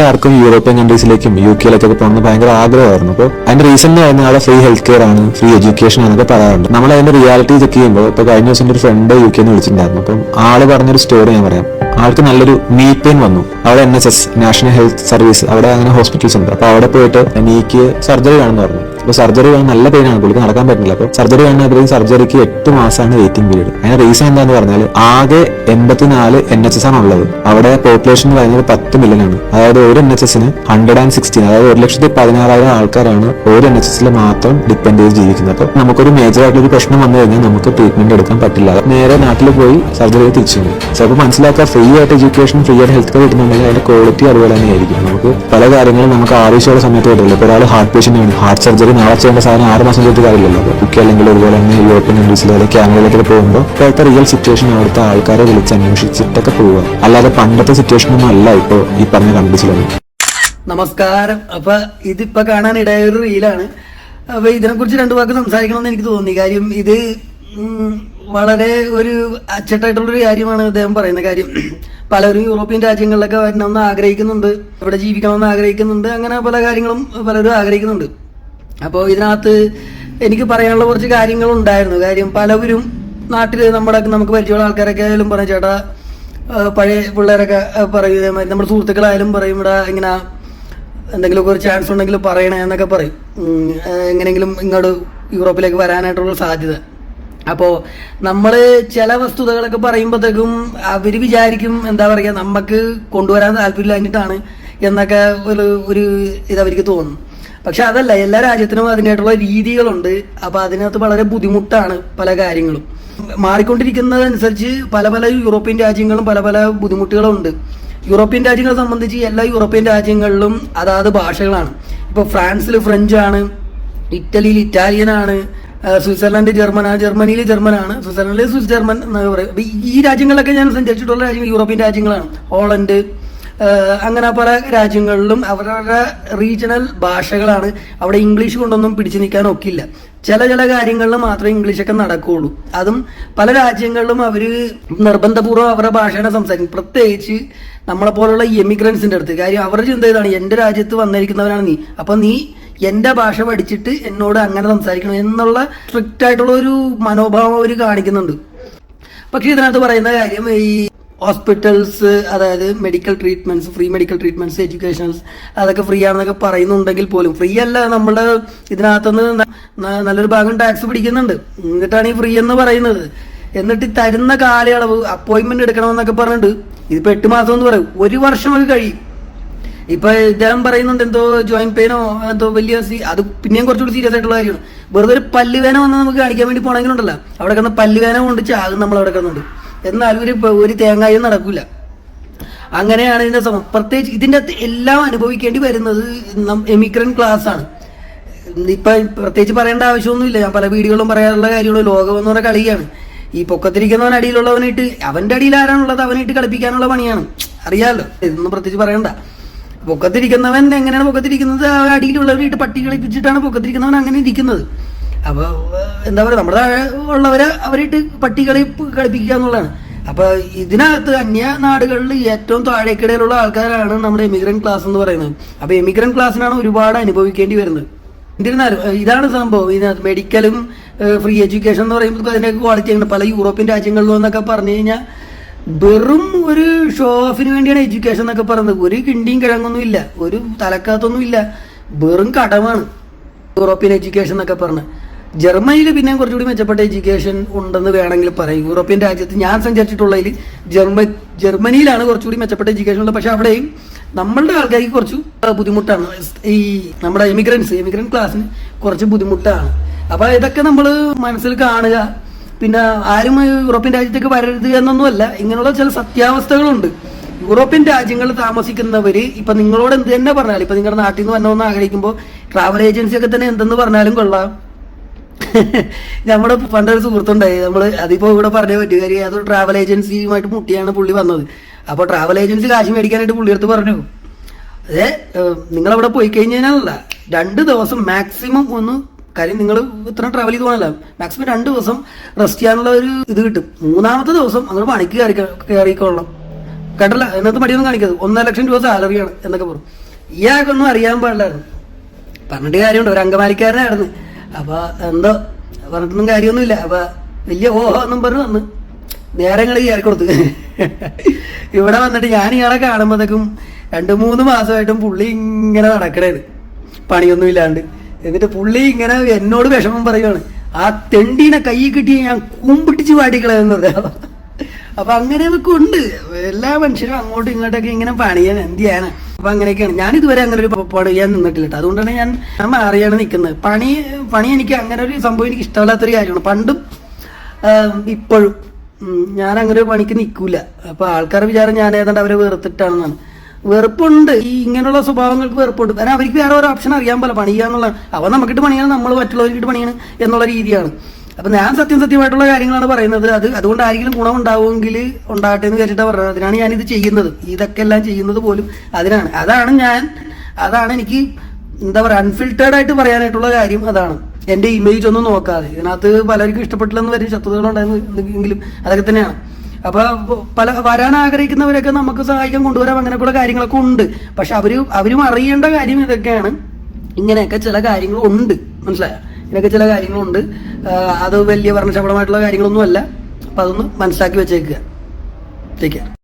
എല്ലാവർക്കും യൂറോപ്യൻ കൺട്രീസിലേക്കും UK-ലേക്കൊക്കെ പോകുന്നത് ഭയങ്കര ആഗ്രഹമായിരുന്നു. അപ്പോൾ അതിന്റെ റീസൺ എന്ന് പറയുന്നത് അവിടെ ഫ്രീ ഹെൽത്ത് കെയർ ആണ്, ഫ്രീ എഡ്യൂക്കേഷൻ ആണെന്നൊക്കെ പറയാറുണ്ട്. നമ്മൾ അതിന്റെ റിയാലിറ്റി ചെക്ക് ചെയ്യുമ്പോൾ ഇപ്പൊ കഴിഞ്ഞ ദിവസം ഒരു ഫ്രണ്ട് UK-ന്ന് വിളിച്ചിട്ടുണ്ടായിരുന്നു. അപ്പം ആള് പറഞ്ഞൊരു സ്റ്റോറി ഞാൻ പറയാം. ആൾക്ക് നല്ലൊരു നീ പെയിൻ വന്നു. അവിടെ NHS നാഷണൽ ഹെൽത്ത് സർവീസ് അവിടെ അങ്ങനെ ഹോസ്പിറ്റൽസ് ഉണ്ട്. അപ്പൊ അവിടെ പോയിട്ട് നീക്ക് സർജറി ആണെന്ന് പറഞ്ഞു. അപ്പൊ സർജറി കാണാൻ നല്ല പെയിനാണ്, പുള്ളിക്ക് നടക്കാൻ പറ്റില്ല. അപ്പൊ സർജറി കാണുന്ന സർജറിക്ക് 8 മാസമാണ് വെയിറ്റിംഗ് പീരീഡ്. അതിന്റെ റീസൺ എന്താന്ന് പറഞ്ഞാൽ ആകെ 84 NHS ആണ് ഉള്ളത്. അവിടെ പോപ്പുലേഷൻ എന്ന് പറയുന്നത് 10 മില്യൺ ആണ്. അതായത് ഒരു NHS-ന് 116, അതായത് 1,16,000 ആൾക്കാരാണ് ഒരു NHS-ൽ മാത്രം ഡിപ്പെൻഡ് ചെയ്ത് ജീവിക്കുന്നത്. അപ്പൊ നമുക്കൊരു മേജർ ആയിട്ടൊരു പ്രശ്നം വന്നു കഴിഞ്ഞാൽ നമുക്ക് ട്രീറ്റ്മെന്റ് എടുക്കാൻ പറ്റില്ല. നേരെ നാട്ടിൽ പോയി സർജറി തിരിച്ചു വരും. ചിലപ്പോൾ മനസ്സിലാക്കുക ഫ്രീ ആയിട്ട് എഡ്യൂക്കേഷൻ, ഫ്രീ ആയിട്ട് ഹെൽത്ത് കെയർ കിട്ടുന്നുണ്ടെങ്കിൽ അതിന്റെ ക്വാളിറ്റി അതുപോലെ തന്നെ ആയിരിക്കും. നമുക്ക് പല കാര്യങ്ങളും നമുക്ക് ആവശ്യമുള്ള സമയത്ത് കിട്ടില്ല. ഇപ്പോൾ ഒരാൾ ഹാർട്ട് പേഷ്യന്റ് ആണ്, ഹാർട്ട് സർജറി നാളെ ചെയ്യേണ്ട സാധനം 6 മാസം ചെയ്തിട്ട് കാര്യമില്ലല്ലോ. UK അല്ലെങ്കിൽ അതുപോലെ തന്നെ യൂറോപ്യൻ കൺട്രീസിൽ അല്ലെങ്കിൽ കാനഡയിലേക്ക് പോകുമ്പോൾ ഇപ്പോഴത്തെ റിയൽ സിറ്റുവേഷൻ അവിടുത്തെ ആൾക്കാരെ വിളിച്ച് അന്വേഷിച്ചിട്ടൊക്കെ പോവുക. അല്ലാതെ പണ്ടത്തെ സിറ്റുവേഷൻ ഒന്നും അല്ല ഇപ്പോൾ ഈ പറഞ്ഞ കൺട്രീസിലൊന്നും. നമസ്കാരം. അപ്പൊ ഇതിപ്പോ കാണാൻ ഇടയായ ഒരു റീലാണ്. അപ്പൊ ഇതിനെ കുറിച്ച് 2 വാക്ക് സംസാരിക്കണമെന്ന് എനിക്ക് തോന്നി. കാര്യം ഇത് വളരെ ഒരു അച്ചട്ടായിട്ടുള്ളൊരു കാര്യമാണ് അദ്ദേഹം പറയുന്ന കാര്യം. പലരും യൂറോപ്യൻ രാജ്യങ്ങളിലൊക്കെ വരണമെന്ന് ആഗ്രഹിക്കുന്നുണ്ട്, ഇവിടെ ജീവിക്കണമെന്ന് ആഗ്രഹിക്കുന്നുണ്ട്, അങ്ങനെ പല കാര്യങ്ങളും പലരും ആഗ്രഹിക്കുന്നുണ്ട്. അപ്പോൾ ഇതിനകത്ത് എനിക്ക് പറയാനുള്ള കുറച്ച് കാര്യങ്ങളുണ്ടായിരുന്നു. കാര്യം പലവരും നാട്ടിൽ നമുക്ക് പരിചയമുള്ള ആൾക്കാരൊക്കെ ആയാലും പറയും, ചേട്ടാ പഴയ പിള്ളേരൊക്കെ പറയും, നമ്മുടെ സുഹൃത്തുക്കളായാലും പറയും, ഇവിടെ ഇങ്ങനെ എന്തെങ്കിലുമൊക്കെ ഒരു ചാൻസ് ഉണ്ടെങ്കിൽ പറയണേ എന്നൊക്കെ പറയും, എങ്ങനെയെങ്കിലും ഇങ്ങോട്ട് യൂറോപ്പിലേക്ക് വരാനായിട്ടുള്ള സാധ്യത. അപ്പോൾ നമ്മൾ ചില വസ്തുതകളൊക്കെ പറയുമ്പോഴത്തേക്കും അവർ വിചാരിക്കും എന്താ പറയുക, നമുക്ക് കൊണ്ടുവരാൻ താല്പര്യമില്ലാഞ്ഞിട്ടാണ് എന്നൊക്കെ ഒരു ഇത് അവർക്ക് തോന്നും. പക്ഷെ അതല്ല, എല്ലാ രാജ്യത്തിനും അതിനായിട്ടുള്ള രീതികളുണ്ട്. അപ്പൊ അതിനകത്ത് വളരെ ബുദ്ധിമുട്ടാണ് പല കാര്യങ്ങളും. മാറിക്കൊണ്ടിരിക്കുന്നതനുസരിച്ച് പല പല യൂറോപ്യൻ രാജ്യങ്ങളും പല പല ബുദ്ധിമുട്ടുകളും ഉണ്ട്. യൂറോപ്യൻ രാജ്യങ്ങളെ സംബന്ധിച്ച് എല്ലാ യൂറോപ്യൻ രാജ്യങ്ങളിലും അതാത് ഭാഷകളാണ്. ഇപ്പൊ ഫ്രാൻസിൽ ഫ്രഞ്ച് ആണ്, ഇറ്റലിയിൽ ഇറ്റാലിയൻ ആണ്, സ്വിറ്റ്സർലൻഡ് ജർമ്മനിയിൽ ജർമ്മനാണ്, സ്വിറ്റ്സർലൻഡിൽ സ്വിസ് ജർമ്മൻ എന്നൊക്കെ പറയും. ഈ രാജ്യങ്ങളിലൊക്കെ ഞാൻ സഞ്ചരിച്ചിട്ടുള്ള രാജ്യങ്ങൾ യൂറോപ്യൻ രാജ്യങ്ങളാണ്. ഹോളണ്ട്, അങ്ങനെ പല രാജ്യങ്ങളിലും അവരവരുടെ റീജിയണൽ ഭാഷകളാണ്. അവിടെ ഇംഗ്ലീഷ് കൊണ്ടൊന്നും പിടിച്ചു നിൽക്കാൻ ഒക്കില്ല. ചില കാര്യങ്ങളിൽ മാത്രമേ ഇംഗ്ലീഷൊക്കെ നടക്കുകയുള്ളൂ. അതും പല രാജ്യങ്ങളിലും അവർ നിർബന്ധപൂർവ്വം അവരുടെ ഭാഷയാണ് സംസാരിക്കും. പ്രത്യേകിച്ച് നമ്മളെ പോലുള്ള എമിഗ്രൻസിന്റെ അടുത്ത്. കാര്യം അവരുടെ ചിന്ത ഇതാണ്, എന്റെ രാജ്യത്ത് വന്നിരിക്കുന്നവരാണ് നീ, അപ്പൊ നീ എന്റെ ഭാഷ പഠിച്ചിട്ട് എന്നോട് അങ്ങനെ സംസാരിക്കണം എന്നുള്ള സ്ട്രിക്റ്റ് ആയിട്ടുള്ള ഒരു മനോഭാവം അവർ കാണിക്കുന്നുണ്ട്. പക്ഷെ ഇതിനകത്ത് പറയുന്ന കാര്യം, ഈ ഹോസ്പിറ്റൽസ്, അതായത് medical treatments, free medical treatments, educations അതൊക്കെ ഫ്രീ ആണെന്നൊക്കെ പറയുന്നുണ്ടെങ്കിൽ പോലും ഫ്രീ അല്ല. നമ്മുടെ ഇതിനകത്തുനിന്ന് നല്ലൊരു ഭാഗം ടാക്സ് പിടിക്കുന്നുണ്ട്. എന്നിട്ടാണ് ഈ ഫ്രീ എന്ന് പറയുന്നത്. എന്നിട്ട് തരുന്ന കാലയളവ്, അപ്പോയിന്റ്മെന്റ് എടുക്കണമെന്നൊക്കെ പറഞ്ഞിട്ട് ഇതിപ്പോ 8 മാസം എന്ന് പറയും, 1 വർഷമൊക്കെ കഴിയും. ഇപ്പൊ ഇദ്ദേഹം പറയുന്നുണ്ട് എന്തോ ജോയിന്റ് പെയിനോ എന്തോ വലിയ അത് പിന്നെയും കുറച്ചുകൂടി സീരിയസ് ആയിട്ടുള്ള കാര്യമാണ്. വെറുതെ ഒരു പല്ലുവേന വന്ന് നമുക്ക് കാണിക്കാൻ വേണ്ടി പോണെങ്കിലുണ്ടല്ലോ, അവിടെ കിടന്ന പല്ലുവേന കൊണ്ട് ചാകും നമ്മൾ അവിടെ കിടന്നുണ്ട്. എന്നാൽ ഒരു തേങ്ങായും നടക്കൂല. അങ്ങനെയാണ് ഇതിന്റെ സമയം. പ്രത്യേകിച്ച് ഇതിന്റെ എല്ലാം അനുഭവിക്കേണ്ടി വരുന്നത് എമിഗ്രന്റ് ക്ലാസ് ആണ്. ഇപ്പൊ പ്രത്യേകിച്ച് പറയേണ്ട ആവശ്യമൊന്നുമില്ല, ഞാൻ പല വീഡിയോകളും പറയാനുള്ള കാര്യമുള്ളൂ. ലോകം എന്ന് പറഞ്ഞ കളിയാണ്. ഈ പൊക്കത്തിരിക്കുന്നവൻ അടിയിലുള്ളവനായിട്ട്, അവന്റെ അടിയിൽ ആരാണുള്ളത് അവനായിട്ട് കളിപ്പിക്കാനുള്ള പണിയാണ്. അറിയാമല്ലോ, ഇതൊന്നും പ്രത്യേകിച്ച് പറയണ്ട. പൊക്കത്തിരിക്കുന്നവൻ എങ്ങനെയാണ് പൊക്കത്തിരിക്കുന്നത്, അടിയിലുള്ളവരായിട്ട് പട്ടി കളിപ്പിച്ചിട്ടാണ് പൊക്കത്തിരിക്കുന്നവൻ അങ്ങനെ ഇരിക്കുന്നത്. അപ്പൊ എന്താ പറയുക, നമ്മുടെ താഴെ ഉള്ളവരെ അവരായിട്ട് പട്ടി കളിപ്പിക്കുക എന്നുള്ളതാണ്. അപ്പൊ ഇതിനകത്ത് അന്യ നാടുകളിൽ ഏറ്റവും താഴേക്കിടയിലുള്ള ആൾക്കാരാണ് നമ്മുടെ എമിഗ്രന്റ് ക്ലാസ് എന്ന് പറയുന്നത്. അപ്പൊ എമിഗ്രന്റ് ക്ലാസ്സിനാണ് ഒരുപാട് അനുഭവിക്കേണ്ടി വരുന്നത്. എന്നിരുന്നാലും ഇതാണ് സംഭവം. ഇതിനകത്ത് മെഡിക്കലും ഫ്രീ എഡ്യൂക്കേഷൻ എന്ന് പറയുമ്പോൾ അതിന്റെ ക്വാളിറ്റി ആണ്. പല യൂറോപ്യൻ രാജ്യങ്ങളിലും എന്നൊക്കെ പറഞ്ഞു കഴിഞ്ഞാൽ വെറും ഒരു ഷോ ഓഫിന് വേണ്ടിയാണ് എഡ്യൂക്കേഷൻ എന്നൊക്കെ പറയുന്നത്. ഒരു കിണ്ടിയും കിഴങ്ങൊന്നും ഇല്ല, ഒരു തലക്കാത്തൊന്നും ഇല്ല, വെറും കടമാണ് യൂറോപ്യൻ എഡ്യൂക്കേഷൻ എന്നൊക്കെ പറഞ്ഞ്. ജർമ്മനിയിൽ പിന്നെയും കുറച്ചുകൂടി മെച്ചപ്പെട്ട എഡ്യൂക്കേഷൻ ഉണ്ടെന്ന് വേണമെങ്കിൽ പറയും. യൂറോപ്യൻ രാജ്യത്ത് ഞാൻ സഞ്ചരിച്ചിട്ടുള്ളതിൽ ജർമ്മനിയിലാണ് കുറച്ചുകൂടി മെച്ചപ്പെട്ട എഡ്യൂക്കേഷൻ ഉള്ളത്. പക്ഷെ അവിടെയും നമ്മളുടെ ആൾക്കാർക്ക് കുറച്ച് ബുദ്ധിമുട്ടാണ്. ഈ നമ്മുടെ എമിഗ്രന്റ് ക്ലാസ്സിന് കുറച്ച് ബുദ്ധിമുട്ടാണ്. അപ്പൊ ഇതൊക്കെ നമ്മൾ മനസ്സിൽ കാണുക. പിന്നെ ആരും യൂറോപ്യൻ രാജ്യത്തേക്ക് വരരുത് എന്നൊന്നുമല്ല, ഇങ്ങനെയുള്ള ചില സത്യാവസ്ഥകളുണ്ട്. യൂറോപ്യൻ രാജ്യങ്ങളിൽ താമസിക്കുന്നവര് ഇപ്പൊ നിങ്ങളോട് എന്ത് തന്നെ പറഞ്ഞാലും, ഇപ്പൊ നിങ്ങളുടെ നാട്ടിൽ നിന്ന് വരണമെന്ന് ആഗ്രഹിക്കുമ്പോൾ ട്രാവൽ ഏജൻസി ഒക്കെ തന്നെ എന്തെന്ന് പറഞ്ഞാലും കൊള്ളാം. നമ്മുടെ പണ്ടൊരു സുഹൃത്തുണ്ടായി, അതിപ്പോ ഇവിടെ പറഞ്ഞ പറ്റിയ കാര്യം, അതൊരു ട്രാവൽ ഏജൻസിയുമായിട്ട് മുട്ടിയാണ് പുള്ളി വന്നത്. അപ്പോൾ ട്രാവൽ ഏജൻസി കാശ് മേടിക്കാനായിട്ട് പുള്ളി അടുത്ത് പറഞ്ഞു, അതെ നിങ്ങളവിടെ പോയി കഴിഞ്ഞാലല്ല 2 ദിവസം മാക്സിമം ഒന്ന്, കാര്യം നിങ്ങൾ ഇത്ര ട്രാവൽ ചെയ്ത് പോകണല്ലോ, മാക്സിമം 2 ദിവസം റെസ്റ്റ് ചെയ്യാനുള്ള ഒരു ഇത് കിട്ടും. 3-ാമത്തെ ദിവസം അങ്ങനെ പണിക്ക് കയറിക്കൊള്ളണം. കേട്ടല്ല, അതിനകത്ത് മടിയൊന്നും കാണിക്കരുത്. 1.5 ലക്ഷം രൂപ സാലറിയാണ് എന്നൊക്കെ പറഞ്ഞു. ഇയാൾക്കൊന്നും അറിയാൻ പാടില്ലായിരുന്നു. പറഞ്ഞിട്ട് കാര്യമുണ്ട്, ഒരു അങ്കമാലിക്കാരനായിരുന്നു. അപ്പൊ എന്തോ പറഞ്ഞിട്ടൊന്നും കാര്യമൊന്നുമില്ല. അപ്പൊ വലിയ ഓഹോ എന്നും പറഞ്ഞു വന്ന് നേരങ്ങൾ കയറി കൊടുത്തു. ഇവിടെ വന്നിട്ട് ഞാൻ ഇയാളെ കാണുമ്പോഴത്തേക്കും 2-3 മാസമായിട്ടും പുള്ളി ഇങ്ങനെ നടക്കണേത് പണിയൊന്നും ഇല്ലാണ്ട്. എന്നിട്ട് പുള്ളി ഇങ്ങനെ എന്നോട് വിഷമം പറയുവാണ്, ആ തെണ്ടീനെ കൈ കിട്ടി ഞാൻ കുമ്പിട്ടിച്ച് പാടിക്കളയെന്ന് പറയാം. അപ്പൊ അങ്ങനെയൊക്കെ ഉണ്ട്. എല്ലാ മനുഷ്യരും അങ്ങോട്ടും ഇങ്ങോട്ടൊക്കെ ഇങ്ങനെ പണിയാൻ എന്ത് ചെയ്യാനാ. അപ്പൊ അങ്ങനെയൊക്കെയാണ്. ഞാൻ ഇതുവരെ അങ്ങനെ ഒരു പണി ചെയ്യാൻ നിന്നിട്ടില്ല. അതുകൊണ്ടാണ് ഞാൻ മാറിയാണ് നിൽക്കുന്നത്. പണി എനിക്ക് അങ്ങനെ ഒരു സംഭവം എനിക്ക് ഇഷ്ടമല്ലാത്തൊരു കാര്യമാണ്. പണ്ടും ഇപ്പോഴും ഞാൻ അങ്ങനെ ഒരു പണിക്ക് നിൽക്കൂല. അപ്പൊ ആൾക്കാർ വിചാരം ഞാൻ ഏതാണ്ട് അവരെ വെറുത്തിട്ടാണെന്നാണ്. വെറുപ്പുണ്ട്, ഈ ഇങ്ങനെയുള്ള സ്വഭാവങ്ങൾക്ക് വെറുപ്പുണ്ട്. കാരണം അവർക്ക് വേറെ ഒരു ഓപ്ഷൻ അറിയാൻ പോലെ പണിയാന്നുള്ള. അവ നമുക്കിട്ട് പണിയാണ്, നമ്മൾ മറ്റുള്ളവർക്കിട്ട് പണിയാണ് എന്നുള്ള രീതിയാണ്. അപ്പൊ ഞാൻ സത്യമായിട്ടുള്ള കാര്യങ്ങളാണ് പറയുന്നത്. അതുകൊണ്ട് ആരെങ്കിലും ഗുണം ഉണ്ടാവുമെങ്കിൽ ഉണ്ടാകട്ടെ എന്ന് വിചാരിച്ചിട്ടാണ് പറഞ്ഞത്. അതിനാണ് ഞാനിത് ചെയ്യുന്നത്. ഇതൊക്കെ എല്ലാം ചെയ്യുന്നത് പോലും അതിനാണ്. അതാണ് എനിക്ക് എന്താ പറയുക, അൺഫിൽറ്റേർഡ് ആയിട്ട് പറയാനായിട്ടുള്ള കാര്യം അതാണ്. എന്റെ ഇമേജ് ഒന്നും നോക്കാതെ. ഇതിനകത്ത് പലർക്കും ഇഷ്ടപ്പെട്ടില്ലെന്ന് വരും, ശത്രുതകളുണ്ടായെങ്കിലും അതൊക്കെ തന്നെയാണ്. അപ്പൊ വരാൻ ആഗ്രഹിക്കുന്നവരൊക്കെ നമുക്ക് സഹായിക്കാൻ കൊണ്ടുവരാം, അങ്ങനെയൊക്കെയുള്ള കാര്യങ്ങളൊക്കെ ഉണ്ട്. പക്ഷെ അവരും അറിയേണ്ട കാര്യം ഇതൊക്കെയാണ്. ഇങ്ങനെയൊക്കെ ചില കാര്യങ്ങൾ ഉണ്ട്, മനസ്സിലായോ? ഇങ്ങനെയൊക്കെ ചില കാര്യങ്ങളുണ്ട്. അത് വലിയ വർണ്ണശബളമായിട്ടുള്ള കാര്യങ്ങളൊന്നും അല്ല. അപ്പൊ അതൊന്ന് മനസ്സിലാക്കി വെച്ചേക്കുക. Take care.